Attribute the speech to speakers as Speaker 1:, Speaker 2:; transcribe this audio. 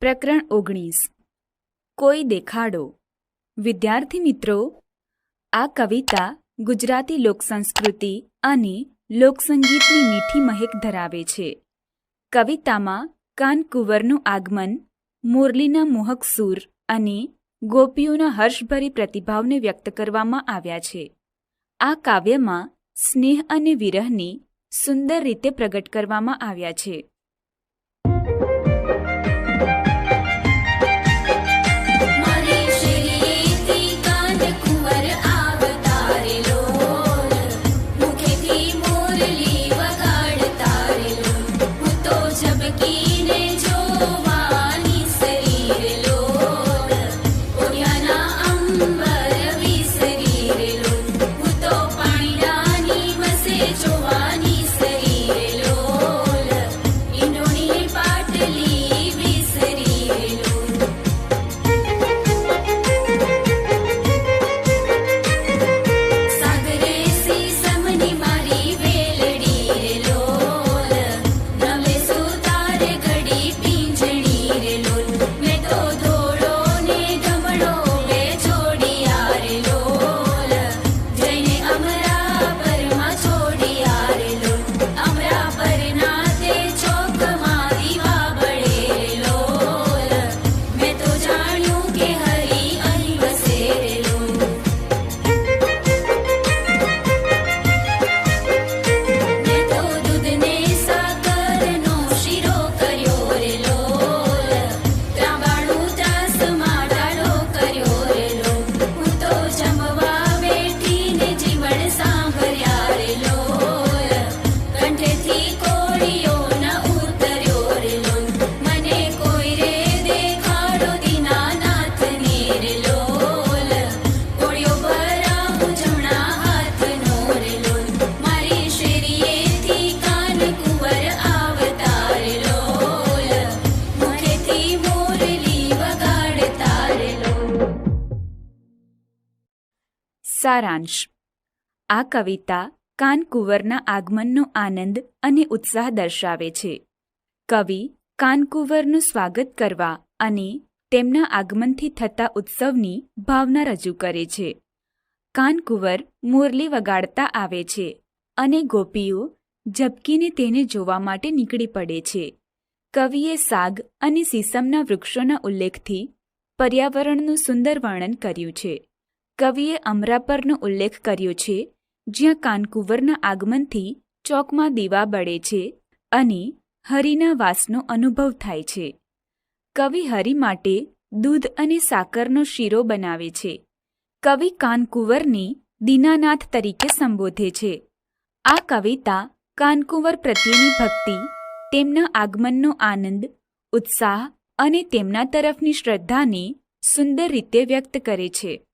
Speaker 1: પ્રકરણ 19 કોઈ દેખાડો. વિદ્યાર્થી મિત્રો, આ કવિતા ગુજરાતી લોકસંસ્કૃતિ અને લોકસંગીતની મીઠી મહેક ધરાવે છે. કવિતામાં કાનકુંવરનું આગમન, મુરલીના મોહક સૂર અને ગોપીઓના હર્ષભરી પ્રતિભાવને વ્યક્ત કરવામાં આવ્યા છે. આ કાવ્યમાં સ્નેહ અને વિરહને સુંદર રીતે પ્રગટ કરવામાં આવ્યા છે. સારાંશ. આ કવિતા કાનકુંવરના આગમનનો આનંદ અને ઉત્સાહ દર્શાવે છે. કવિ કાનકુંવરનું સ્વાગત કરવા અને તેમના આગમનથી થતા ઉત્સવની ભાવના રજૂ કરે છે. કાનકુંવર મુરલી વગાડતા આવે છે અને ગોપીઓ ઝબકીને તેને જોવા માટે નીકળી પડે છે. કવિએ સાગ અને સીસમના વૃક્ષોના ઉલ્લેખથી પર્યાવરણનું સુંદર વર્ણન કર્યું છે. કવિએ અમરાપરનો ઉલ્લેખ કર્યો છે, જ્યાં કાનકુંવરના આગમનથી ચોકમાં દીવા બળે છે અને હરિના વાસનો અનુભવ થાય છે. કવિ હરિ માટે દૂધ અને સાકરનો શીરો બનાવે છે. કવિ કાનકુંવરને દીનાનાથ તરીકે સંબોધે છે. આ કવિતા કાનકુંવર પ્રત્યેની ભક્તિ, તેમના આગમનનો આનંદ, ઉત્સાહ અને તેમના તરફની શ્રદ્ધાને સુંદર રીતે વ્યક્ત કરે છે.